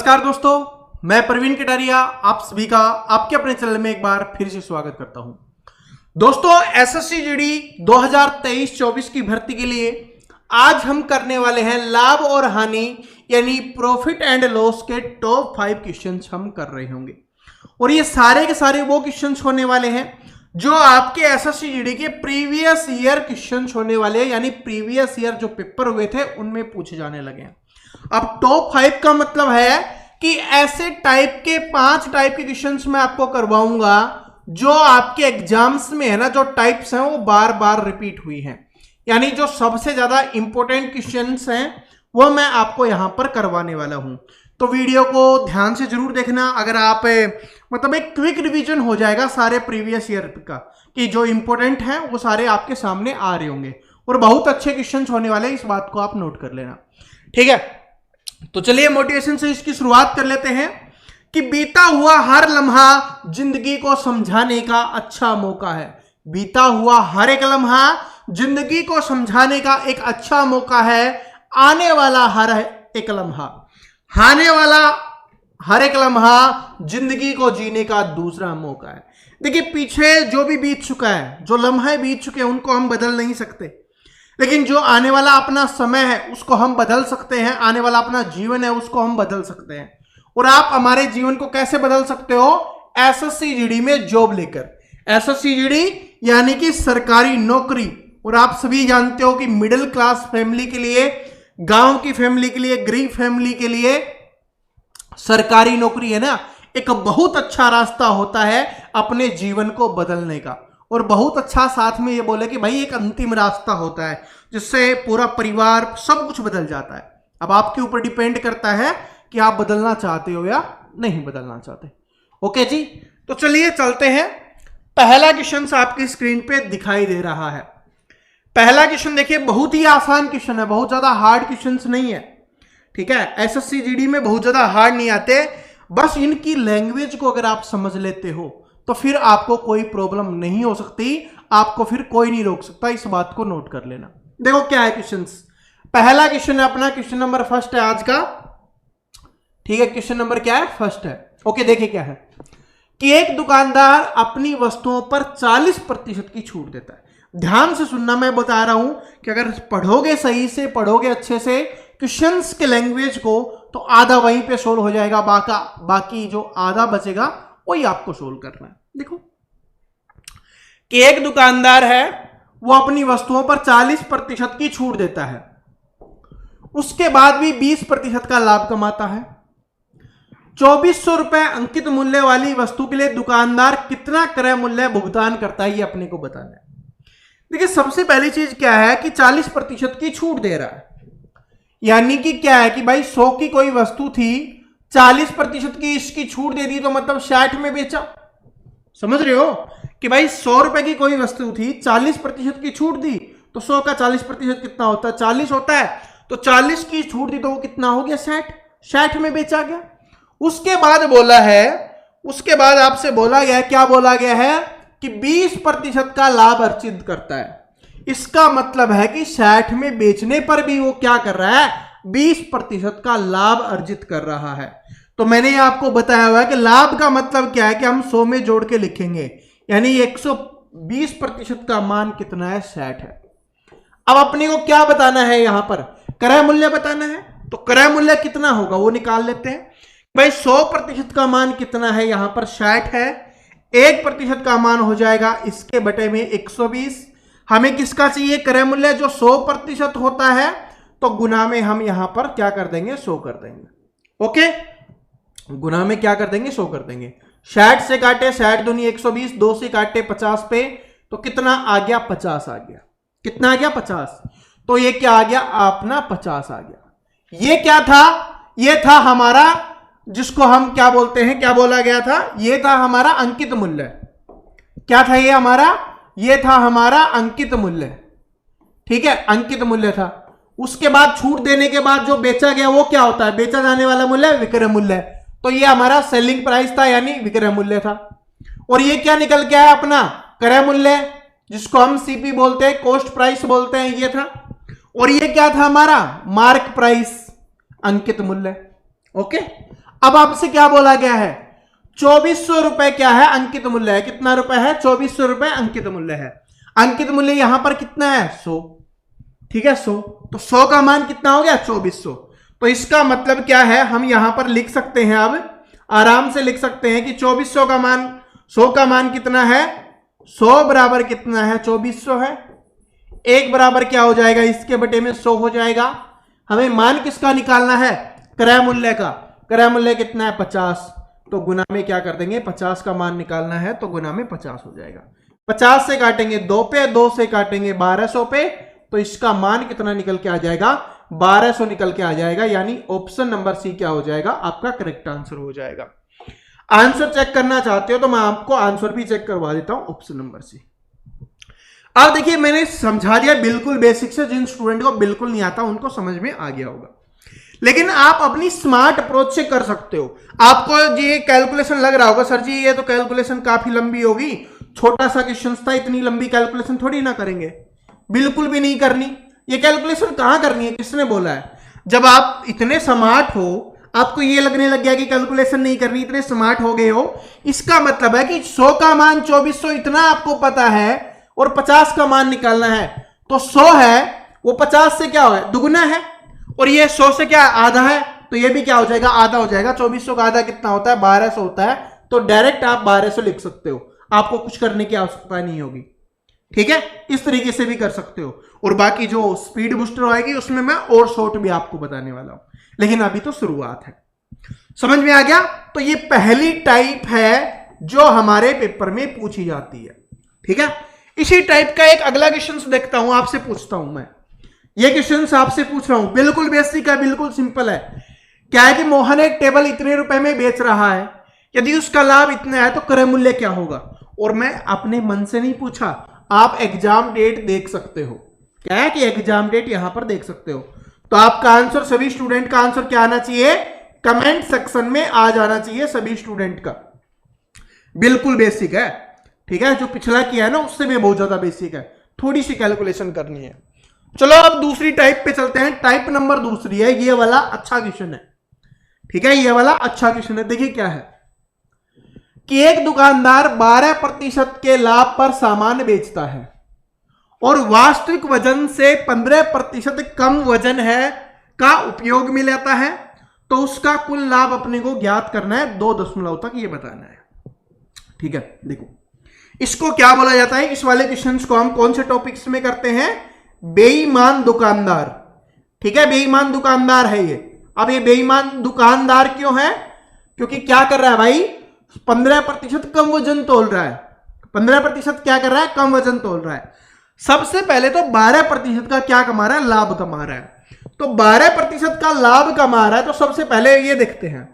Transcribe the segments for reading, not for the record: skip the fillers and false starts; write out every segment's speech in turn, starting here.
नमस्कार दोस्तों, मैं प्रवीण कटारिया आप सभी का आपके अपने चैनल में एक बार फिर से स्वागत करता हूं। दोस्तों, एसएससी जीडी 2023-24 की भर्ती के लिए आज हम करने वाले हैं लाभ और हानि यानी प्रॉफिट एंड लॉस के टॉप 5 क्वेश्चंस हम कर रहे होंगे। और ये सारे के सारे वो क्वेश्चंस होने वाले हैं जो आपके एसएससी जीडी के प्रीवियस ईयर क्वेश्चंस होने वाले हैं, यानी प्रीवियस ईयर जो पेपर हुए थे उनमें पूछे जाने लगे हैं। अब टॉप 5 का मतलब है कि ऐसे टाइप के 5 टाइप के क्वेश्चंस मैं आपको करवाऊंगा जो आपके एग्जाम्स में है ना, जो टाइप्स हैं वो बार बार रिपीट हुई हैं, यानी जो सबसे ज्यादा इंपॉर्टेंट क्वेश्चंस हैं वो मैं आपको यहां पर करवाने वाला हूं। तो वीडियो को ध्यान से जरूर देखना। अगर आप मतलब एक क्विक रिवीजन हो जाएगा सारे प्रीवियस ईयर का, कि जो इंपॉर्टेंट हैं वो सारे आपके सामने आ रहे होंगे और बहुत अच्छे क्वेश्चंस होने वाले हैं, इस बात को आप नोट कर लेना, ठीक है। तो चलिए मोटिवेशन से इसकी शुरुआत कर लेते हैं कि बीता हुआ हर लम्हा जिंदगी को समझाने का अच्छा मौका है। बीता हुआ हर एक लम्हा जिंदगी को समझाने का एक अच्छा मौका है। आने वाला हर एक लम्हा, आने वाला हर एक लम्हा जिंदगी को जीने का दूसरा मौका है। देखिए, पीछे जो भी बीत चुका है, जो लम्हे बीत चुके हैं उनको हम बदल नहीं सकते, लेकिन जो आने वाला अपना समय है उसको हम बदल सकते हैं। आने वाला अपना जीवन है उसको हम बदल सकते हैं। और आप हमारे जीवन को कैसे बदल सकते हो? एसएससी जीडी में जॉब लेकर। एसएससी जीडी यानी कि सरकारी नौकरी। और आप सभी जानते हो कि मिडिल क्लास फैमिली के लिए, गांव की फैमिली के लिए, गरीब फैमिली के लिए सरकारी नौकरी है ना, एक बहुत अच्छा रास्ता होता है अपने जीवन को बदलने का। और बहुत अच्छा साथ में ये बोले कि भाई एक अंतिम रास्ता होता है जिससे पूरा परिवार सब कुछ बदल जाता है। अब आपके ऊपर डिपेंड करता है कि आप बदलना चाहते हो या नहीं बदलना चाहते। ओके जी, तो चलिए चलते हैं। पहला क्वेश्चन आपकी स्क्रीन पे दिखाई दे रहा है। पहला क्वेश्चन देखिए, बहुत ही आसान क्वेश्चन है, बहुत ज्यादा हार्ड क्वेश्चन नहीं है, ठीक है। एसएससी जीडी में बहुत ज्यादा हार्ड नहीं आते, बस इनकी लैंग्वेज को अगर आप समझ लेते हो तो फिर आपको कोई प्रॉब्लम नहीं हो सकती, आपको फिर कोई नहीं रोक सकता। इस बात को नोट कर लेना। देखो क्या है क्वेश्चंस। पहला क्वेश्चन है अपना, क्वेश्चन नंबर फर्स्ट है आज का, ठीक है। क्वेश्चन नंबर क्या है? फर्स्ट है। ओके, देखिए क्या है कि एक दुकानदार अपनी वस्तुओं पर 40% की छूट देता है। ध्यान से सुनना, मैं बता रहा हूं कि अगर पढ़ोगे सही से, पढ़ोगे अच्छे से क्वेश्चंस के लैंग्वेज को, तो आधा वहीं पे सोल्व हो जाएगा, बाकी जो आधा बचेगा वही आपको सोल्व करना है। देखो कि एक दुकानदार है, वो अपनी वस्तुओं पर 40% की छूट देता है, उसके बाद भी 20% का लाभ कमाता है। 2400 रुपए अंकित मूल्य वाली वस्तु के लिए दुकानदार कितना क्रय मूल्य भुगतान करता है, ये अपने को बताना है। देखिए, सबसे पहली चीज क्या है कि 40% की छूट दे रहा है, यानी कि क्या है कि भाई 100 की कोई वस्तु थी, 40% की इसकी छूट दे दी तो मतलब 60 में बेचा। समझ रहे हो कि भाई 100 रुपए की कोई वस्तु थी, 40% की छूट दी, तो 100 का 40% कितना होता है? 40 होता है। तो 40 की छूट दी तो वो कितना हो गया? 60 में बेचा गया। उसके बाद बोला है, उसके बाद आपसे बोला गया है, क्या बोला गया है कि 20% का लाभ अर्जित करता है। इसका मतलब है कि 60 में बेचने पर भी वो क्या कर रहा है? 20% का लाभ अर्जित कर रहा है। तो मैंने आपको बताया हुआ है कि लाभ का मतलब क्या है कि हम 100 में जोड़ के लिखेंगे, यानी 120% का मान कितना है? 60 है। अब अपने को क्या बताना है? यहां पर क्रय मूल्य बताना है। तो क्रय मूल्य कितना होगा वो निकाल लेते हैं। भाई 100% का मान कितना है? यहां पर 60 है। 1% का मान हो जाएगा इसके बटे में 120। हमें किसका चाहिए? क्रय मूल्य जो 100% होता है, तो गुना में हम यहां पर क्या कर देंगे? 100 कर देंगे। ओके, गुना में क्या कर देंगे? 100 कर देंगे। 60 से काटे 60 दूनी 120, 2 से काटे 50 पे, तो कितना आ गया? 50 आ गया। कितना आ गया? 50। तो ये क्या आ गया? अपना 50 आ गया। ये क्या था? ये था हमारा, जिसको हम क्या बोलते हैं, क्या बोला गया था? ये था हमारा अंकित मूल्य। क्या था ये हमारा? ये था हमारा अंकित मूल्य, ठीक है, अंकित मूल्य था। उसके बाद छूट देने के बाद जो बेचा गया वो क्या होता है? बेचा जाने वाला मूल्य विक्रय मूल्य। तो ये हमारा सेलिंग प्राइस था, यानी विक्रय मूल्य था। और ये क्या निकल के आया? अपना क्रय मूल्य, जिसको हम सीपी बोलते हैं, कॉस्ट प्राइस बोलते हैं, ये था। और ये क्या था? हमारा मार्क प्राइस, अंकित मूल्य। ओके, अब आपसे क्या बोला गया है, 2400 रुपए क्या है, अंकित मूल्य है। कितना रुपए है, 2400 रुपए अंकित मूल्य है। अंकित मूल्य यहां पर कितना है, 100। ठीक है, 100। तो 100 का मान कितना हो गया, 2400। तो इसका मतलब क्या है, हम यहां पर लिख सकते हैं, अब आराम से लिख सकते हैं कि 2400 का मान, 100 का मान कितना है, 100 बराबर कितना है, 2400 है। एक बराबर क्या हो जाएगा, इसके बटे में 100 हो जाएगा। हमें मान किसका निकालना है, क्रय मूल्य का। क्रय मूल्य कितना है, 50। तो गुना में क्या कर देंगे, 50 का मान निकालना है तो गुना में 50 हो जाएगा। 50 से काटेंगे 2 पे, 2 से काटेंगे 1200 पे, तो इसका मान कितना निकल के आ जाएगा, 1200 निकल के आ जाएगा। यानी ऑप्शन नंबर सी क्या हो जाएगा, आपका करेक्ट आंसर हो जाएगा। आंसर चेक करना चाहते हो तो मैं आपको आंसर भी चेक करवा देता हूं, ऑप्शन नंबर सी। अब देखिए मैंने समझा दिया बिल्कुल बेसिक से, जिन स्टूडेंट को बिल्कुल नहीं आता उनको समझ में आ गया होगा। लेकिन आप अपनी स्मार्ट अप्रोच से कर सकते हो। आपको ये कैलकुलेशन लग रहा होगा, सर जी ये तो कैलकुलेशन काफी लंबी होगी, छोटा सा क्वेश्चन था, इतनी लंबी कैलकुलेशन थोड़ी ना करेंगे। बिल्कुल भी नहीं करनी। ये कैलकुलेशन कहां करनी है, किसने बोला है? जब आप इतने स्मार्ट हो, आपको ये लगने लग गया कि कैलकुलेशन नहीं करनी, इतने स्मार्ट हो गए हो, इसका मतलब है कि 100 का मान 2400 इतना आपको पता है और 50 का मान निकालना है। तो 100 है वो 50 से क्या है, दुगुना है, और ये 100 से क्या आधा है, तो ये भी क्या हो जाएगा, आधा हो जाएगा। 2400 का आधा कितना होता है, 1200 होता है। तो डायरेक्ट आप 1200 लिख सकते हो, आपको कुछ करने की आवश्यकता नहीं होगी। ठीक है, इस तरीके से भी कर सकते हो। और बाकी जो स्पीड बूस्टर आएगी उसमें मैं और शॉर्ट भी आपको बताने वाला हूं, लेकिन अभी तो शुरुआत है। समझ में आ गया? तो ये पहली टाइप है जो हमारे पेपर में पूछी जाती है। ठीक है, इसी टाइप का एक अगला क्वेश्चन देखता हूं, आपसे पूछता हूं मैं। ये क्वेश्चन आपसे पूछ रहा हूं, बिल्कुल बेसिक है, बिल्कुल सिंपल है। क्या है कि मोहन एक टेबल इतने रुपए में बेच रहा है, यदि उसका लाभ इतना है तो क्रय मूल्य क्या होगा? और मैं अपने मन से नहीं पूछा, आप एग्जाम डेट देख सकते हो। क्या है कि एग्जाम डेट यहां पर देख सकते हो। तो आपका आंसर, सभी स्टूडेंट का आंसर क्या आना चाहिए, कमेंट सेक्शन में आ जाना चाहिए सभी स्टूडेंट का। बिल्कुल बेसिक है। ठीक है, जो पिछला किया है ना उससे भी बहुत ज्यादा बेसिक है, थोड़ी सी कैलकुलेशन करनी है। चलो अब दूसरी टाइप पे चलते हैं। टाइप नंबर दूसरी है, ये वाला अच्छा क्वेश्चन है। ठीक है, ये वाला अच्छा क्वेश्चन है। देखिए क्या है कि एक दुकानदार 12% के लाभ पर सामान बेचता है और वास्तविक वजन से 15% कम वजन है का उपयोग में लेता है, तो उसका कुल लाभ अपने को ज्ञात करना है, 2 दशमलव तक ये बताना है। ठीक है, देखो इसको क्या बोला जाता है, इस वाले क्वेश्चन को हम कौन से टॉपिक्स में करते हैं, बेईमान दुकानदार। ठीक है, बेईमान दुकानदार है ये। अब ये बेईमान दुकानदार क्यों है, क्योंकि क्या कर रहा है भाई, 15% कम वजन तोल रहा है। 15% क्या कर रहा है, कम वजन तोल रहा है। सबसे पहले तो 12% का क्या कमा रहा है, लाभ कमा रहा है। तो 12% का लाभ कमा रहा है, तो सबसे पहले ये देखते हैं,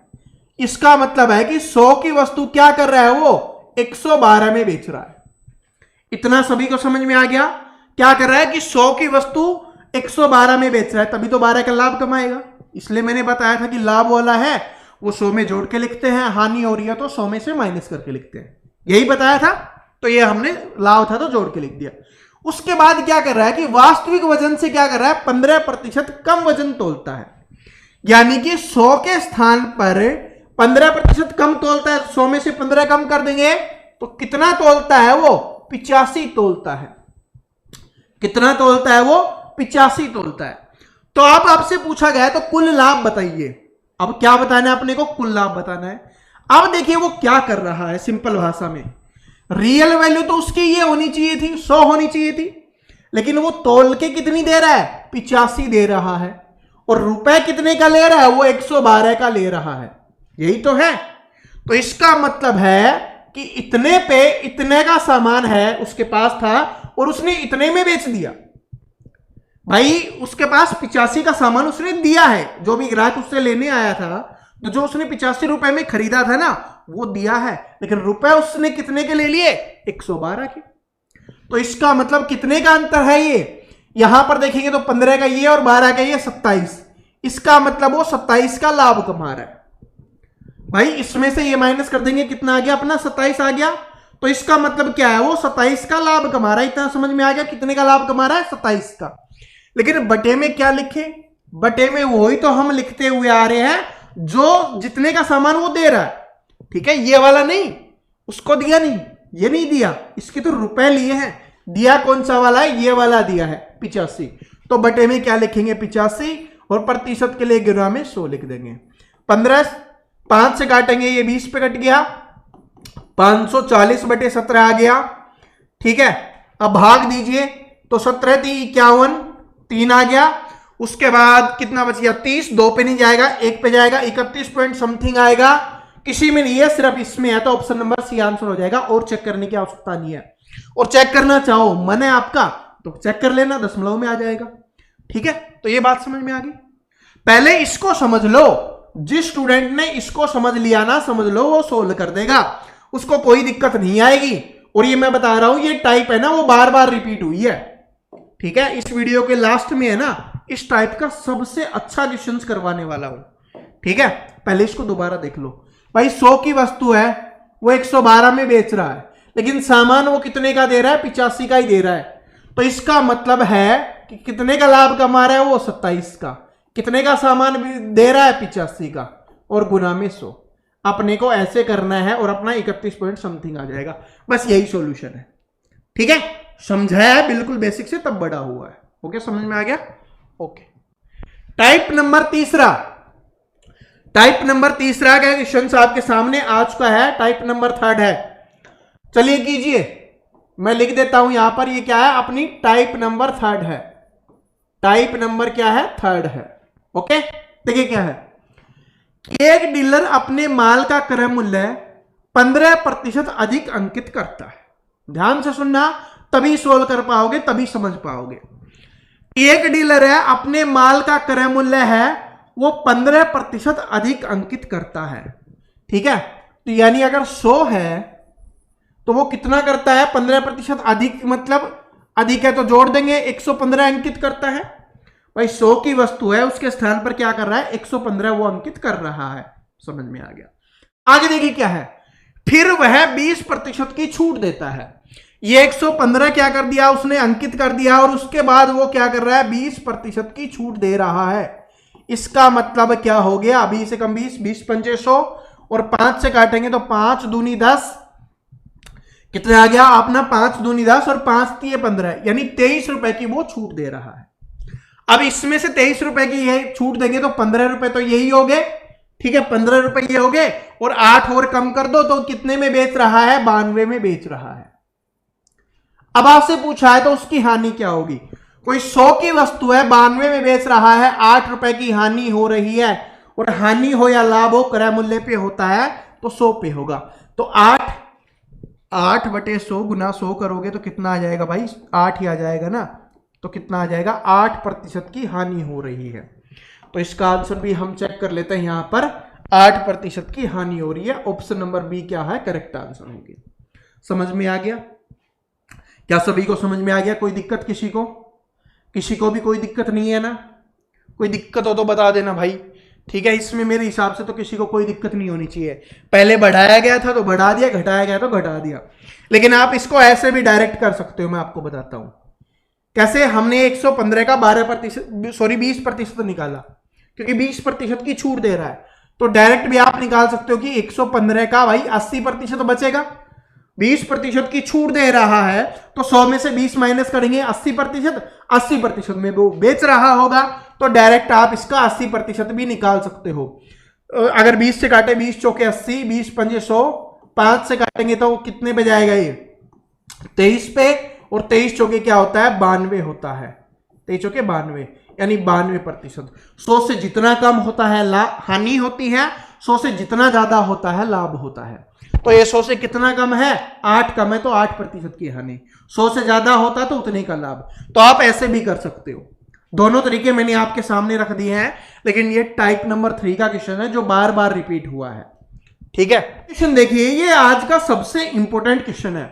इसका मतलब है कि 100 की वस्तु क्या कर रहा है, वो 112 में बेच रहा है। इतना सभी को समझ में आ गया? क्या कर रहा है कि 100 की वस्तु 112 में बेच रहा है, तभी तो 12 का लाभ कमाएगा। इसलिए मैंने बताया था कि लाभ वाला है वो 100 में जोड़ के लिखते हैं, हानि हो रही है तो 100 में से माइनस करके लिखते हैं, यही बताया था। तो ये हमने लाभ था तो जोड़ के लिख दिया। उसके बाद क्या कर रहा है कि वास्तविक वजन से क्या कर रहा है, 15% कम वजन तोलता है। यानी कि 100 के स्थान पर 15% कम तोलता है। 100 में से 15 कम कर देंगे तो कितना तोलता है वो, 85 तोलता है। कितना तोलता है वो, 85 तोलता है। तो अब आपसे पूछा गया है तो कुल लाभ बताइए। अब क्या बताना है अपने को, कुल लाभ बताना है। अब देखिए वो क्या कर रहा है, सिंपल भाषा में, रियल वैल्यू तो उसकी ये होनी चाहिए थी, 100 होनी चाहिए थी, लेकिन वो तोल के कितनी दे रहा है, 85 दे रहा है। और रुपए कितने का ले रहा है, वो 112 का ले रहा है। यही तो है। तो इसका मतलब है कि इतने पे इतने का सामान है उसके पास था और उसने इतने में बेच दिया। भाई उसके पास 85 का सामान उसने दिया है, जो भी ग्राहक उससे लेने आया था, तो जो उसने 85 रुपए में खरीदा था ना वो दिया है, लेकिन रुपए उसने कितने के ले लिए, 112 के। तो इसका मतलब कितने का अंतर है ये, यहां पर देखेंगे तो 15 का ये और 12 का ये 27। इसका मतलब वो 27 का लाभ कमा रहा है। भाई इसमें से ये माइनस कर देंगे, कितना आ गया अपना, 27 आ गया। तो इसका मतलब क्या है, वो 27 का लाभ कमा रहा है। इतना समझ में आ गया, कितने का लाभ कमा रहा है, 27 का। लेकिन बटे में क्या लिखे, बटे में वही तो हम लिखते हुए आ रहे हैं जो जितने का सामान वो दे रहा है, ठीक है, ये वाला नहीं, उसको दिया नहीं, ये नहीं दिया, इसके तो रुपए लिए हैं। दिया कौन सा वाला है? ये वाला दिया है 85। तो बटे में क्या लिखेंगे? 85, और प्रतिशत के लिए गुना में 100 लिख देंगे। 15 5 से काटेंगे, ये 20 पे कट गया, 540 बटे 17 आ गया, ठीक है। अब भाग दीजिए, तो 17 3 51, 3 आ गया। उसके बाद कितना बच गया? 30, 2 पे नहीं जाएगा, 1 पे जाएगा, 31 पॉइंट समथिंग आएगा। किसी में नहीं है, सिर्फ इसमें है, तो ऑप्शन नंबर सी आंसर हो जाएगा, और चेक करने की आवश्यकता नहीं है। और चेक करना चाहो, मन है आपका तो चेक कर लेना, दशमलव में आ जाएगा, ठीक है। तो ये बात समझ में आ गई। पहले इसको समझ लो, जिस स्टूडेंट ने इसको समझ लिया ना, समझ लो वो सोल्व कर देगा, उसको कोई दिक्कत नहीं आएगी। और ये मैं बता रहा हूं, ये टाइप है ना, वो बार बार रिपीट हुई है, ठीक है। इस वीडियो के लास्ट में है ना, इस टाइप का सबसे अच्छा क्वेश्चन करवाने वाला हूं, ठीक है। पहले इसको दोबारा देख लो भाई। 100 की वस्तु है, वो 112 में बेच रहा है, लेकिन सामान वो कितने का दे रहा है? 85 का ही दे रहा है। तो इसका मतलब है कि कितने का लाभ कमा रहा है वो? 27 का। कितने का सामान दे रहा है? 85 का, और गुना में 100। अपने को ऐसे करना है, और अपना 31 पॉइंट समथिंग आ जाएगा। बस यही सॉल्यूशन है, ठीक है। समझाया है बिल्कुल बेसिक से, तब बड़ा हुआ है। ओके, समझ में आ गया? ओके। टाइप नंबर तीसरा का क्वेश्चन आपके सामने आ चुका है। टाइप नंबर 3 है। चलिए कीजिए, मैं लिख देता हूं यहां पर। ये क्या है? अपनी टाइप नंबर 3 है। टाइप नंबर क्या है? 3 है। ओके, देखिए क्या है। एक डीलर अपने माल का क्रय मूल्य 15% अधिक अंकित करता है। ध्यान से सुनना, तभी सोल्व कर पाओगे, तभी समझ पाओगे। एक डीलर है, अपने माल का क्रय मूल्य है वो 15% अधिक अंकित करता है, ठीक है। तो यानी अगर 100 है तो वो कितना करता है? 15% अधिक, मतलब अधिक है तो जोड़ देंगे, 115 अंकित करता है। भाई 100 की वस्तु है, उसके स्थान पर क्या कर रहा है? 115 वो अंकित कर रहा है। समझ में आ गया। आगे देखिए क्या है। फिर वह 20% की छूट देता है। ये 115 क्या कर दिया उसने? अंकित कर दिया, और उसके बाद वो क्या कर रहा है? 20% की छूट दे रहा है। इसका मतलब क्या हो गया? 20 से कम 20, 20 पंचे 100, और 5 से काटेंगे तो 5 दूनी 10, कितना आ गया अपना? 5 दूनी 10, और 5 तिये 15, यानी 23 रुपए की वो छूट दे रहा है। अब इसमें से 23 रुपए की ये छूट देंगे तो 15 रुपए तो यही हो गए, ठीक है। 15 रुपए ये हो गए, और 8 और कम कर दो तो कितने में बेच रहा है? 92 में बेच रहा है। अब आपसे पूछा है तो उसकी हानि क्या होगी? कोई 100 की वस्तु है, 92 में बेच रहा है, 8 रुपए की हानि हो रही है, और हानि हो या लाभ हो क्रय मूल्य पे होता है तो 100 पे होगा। तो 8 बटे 100 गुना 100 करोगे तो कितना आ जाएगा भाई? 8 ही आ जाएगा ना। तो कितना आ जाएगा? 8% की हानि हो रही है। तो इसका आंसर भी हम चेक कर लेते हैं। यहां पर 8% की हानि हो रही है। ऑप्शन नंबर बी क्या है? करेक्ट आंसर होगी। समझ में आ गया? क्या सभी को समझ में आ गया? कोई दिक्कत किसी को? किसी को भी कोई दिक्कत नहीं है ना? कोई दिक्कत हो तो बता देना भाई, ठीक है। इसमें मेरे हिसाब से तो किसी को कोई दिक्कत नहीं होनी चाहिए। पहले बढ़ाया गया था तो बढ़ा दिया, घटाया गया तो घटा दिया। लेकिन आप इसको ऐसे भी डायरेक्ट कर सकते हो, मैं आपको बताता हूं कैसे। हमने 115 का 20% निकाला, क्योंकि 20% की छूट दे रहा है। तो डायरेक्ट भी आप निकाल सकते हो कि 115 का भाई 80% बचेगा। 20% की छूट दे रहा है तो 100 में से 20 माइनस करेंगे, 80% में वो बेच रहा होगा। तो डायरेक्ट आप इसका 80% भी निकाल सकते हो। अगर 20 से काटे, 20 चौके 80, 20 पंजे 100, 5 से काटेंगे तो कितने पे जाएगा? ये 23 पे, और 23 चौके क्या होता है? 92 होता है। 23 चौके 92, यानी 92%। 100 से जितना कम होता है हानि होती है, 100 से जितना ज्यादा होता है लाभ होता है। तो ये 100 से कितना कम है? 8 कम है, तो 8% की हानि। 100 से ज्यादा होता है तो उतने का लाभ। तो आप ऐसे भी कर सकते हो। दोनों तरीके मैंने आपके सामने रख दिए हैं, लेकिन ये टाइप नंबर 3 का क्वेश्चन है जो बार बार रिपीट हुआ है, ठीक है। क्वेश्चन देखिए, ये आज का सबसे इंपॉर्टेंट क्वेश्चन है।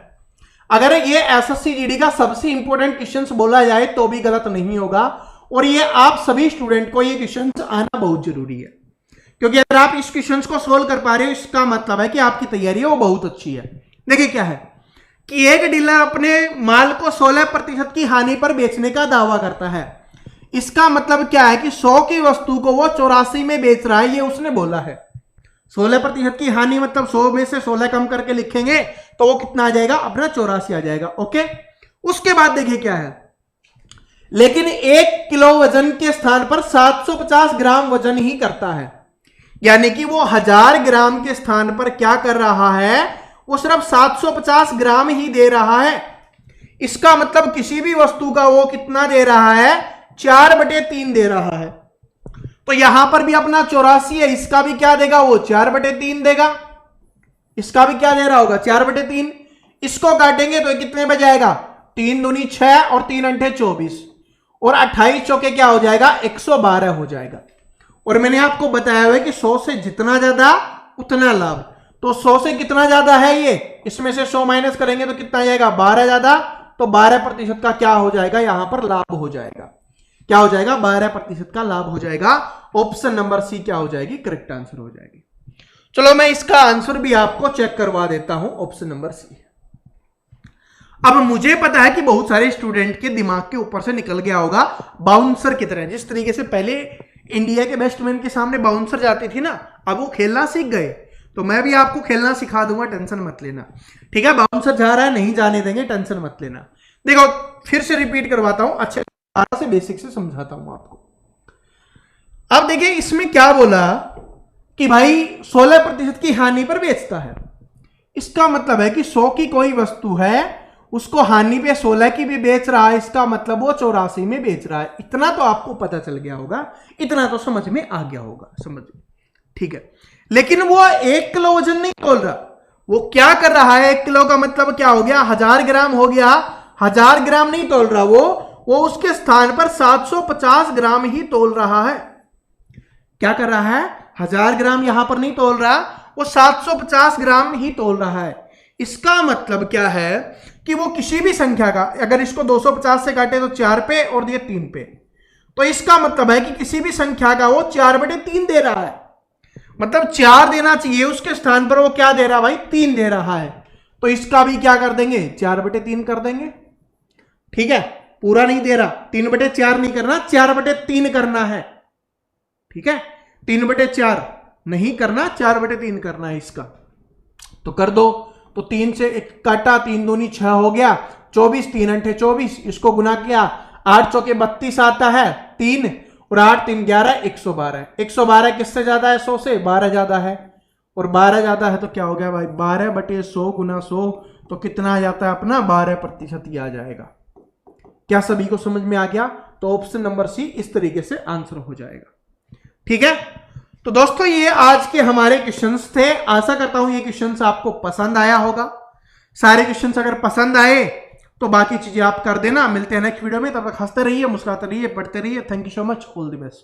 अगर ये एसएससी जीडी का सबसे इंपॉर्टेंट क्वेश्चन बोला जाए तो भी गलत नहीं होगा, और ये आप सभी स्टूडेंट को ये क्वेश्चन आना बहुत जरूरी है। क्योंकि अगर आप इस क्वेश्चन को सोल्व कर पा रहे हो, इसका मतलब है कि आपकी तैयारी है वो बहुत अच्छी है। देखिए क्या है कि एक डीलर अपने माल को 16% की हानि पर बेचने का दावा करता है। इसका मतलब क्या है कि 100 की वस्तु को वो 84 में बेच रहा है, ये उसने बोला है। 16% की हानि मतलब 100 में से 16 कम करके लिखेंगे तो वो कितना आ जाएगा अपना 84 आ जाएगा। ओके, उसके बाद देखिए क्या है, लेकिन 1 किलो वजन के स्थान पर 750 ग्राम वजन ही करता है, यानी कि वो 1000 ग्राम के स्थान पर क्या कर रहा है, वो सिर्फ 750 ग्राम ही दे रहा है। इसका मतलब किसी भी वस्तु का वो कितना दे रहा है, 4/3 दे रहा है। तो यहां पर भी अपना 84 है, इसका भी क्या देगा वो 4/3 देगा, इसका भी क्या दे रहा होगा 4/3। इसको काटेंगे तो कितने बच जाएगा, 3 दूनी 6 और 3 अंठे 24 और 28 चौके क्या हो जाएगा 112 हो जाएगा। और मैंने आपको बताया हुआ है कि 100 से जितना ज्यादा उतना लाभ, तो 100 से कितना ज्यादा है ये, इसमें से 100 माइनस करेंगे तो कितना आ जाएगा 12 ज्यादा, तो 12% का क्या हो जाएगा यहां पर लाभ हो जाएगा, क्या हो जाएगा 12% का लाभ हो जाएगा। ऑप्शन नंबर सी क्या हो जाएगी, करेक्ट आंसर हो जाएगी। चलो मैं इसका आंसर भी आपको चेक करवा देता हूं, ऑप्शन नंबर सी। अब मुझे पता है कि बहुत सारे स्टूडेंट के दिमाग के ऊपर से निकल गया होगा बाउंसर की तरह, जिस तरीके से पहले इंडिया के बैट्समैन के सामने बाउंसर जाती थी ना, अब वो खेलना सीख गए, तो मैं भी आपको खेलना सिखा दूंगा, टेंशन मत लेना, ठीक है। बाउंसर जा रहा है, नहीं जाने देंगे, टेंशन मत लेना। देखो फिर से रिपीट करवाता हूं, अच्छे से बेसिक से समझाता हूं आपको। अब देखिए इसमें क्या बोला कि भाई 16% की हानि पर बेचता है, इसका मतलब है कि 100 की कोई वस्तु है, उसको हानि पे 16 की भी बेच रहा है, इसका मतलब वो 84 में बेच रहा है। इतना तो आपको पता चल गया होगा, इतना तो समझ में आ गया होगा, समझ, ठीक है। लेकिन वो 1 किलो वजन नहीं तोल रहा, वो क्या कर रहा है, 1 किलो का मतलब क्या हो गया 1000 ग्राम हो गया, 1000 ग्राम नहीं तोल रहा, वो उसके स्थान पर 750 ग्राम ही तोल रहा है। क्या कर रहा है, 1000 ग्राम यहां पर नहीं तोल रहा, वो 750 ग्राम ही तोल रहा है। इसका मतलब क्या है कि वो किसी भी संख्या का, अगर इसको 250 से काटे तो 4 पे और ये 3 पे, तो इसका मतलब है कि किसी भी संख्या का वो 4/3 दे रहा है, मतलब 4 देना चाहिए, उसके स्थान पर वो क्या दे रहा है भाई 3 दे रहा है, तो इसका भी क्या कर देंगे 4/3 कर देंगे, ठीक है। पूरा नहीं दे रहा, 3/4 नहीं करना, 4/3 करना है, ठीक है। 3/4 नहीं करना, 4/3 करना है इसका, तो कर दो। तो 3 से 1 काटा, 3 दूनी 6 हो गया, 24, 3 अंठे 24, इसको गुना किया, 8 चौके 32 आता है 3 और 8 3 11, 112। 112 किससे ज्यादा है 100 से, 12 ज्यादा है, और 12 ज्यादा है तो क्या हो गया भाई 12/100 गुना 100, तो कितना आ जाता है अपना 12% ही आ जाएगा। क्या सभी को समझ में आ गया, तो ऑप्शन नंबर सी इस तरीके से आंसर हो जाएगा, ठीक है। तो दोस्तों ये आज के हमारे क्वेश्चंस थे, आशा करता हूं ये क्वेश्चंस आपको पसंद आया होगा। सारे क्वेश्चंस अगर पसंद आए तो बाकी चीजें आप कर देना। मिलते हैं नेक्स्ट वीडियो में, तब तक हंसते रहिए, मुस्कुराते रहिए, पढ़ते रहिए। Thank you so much, all the best.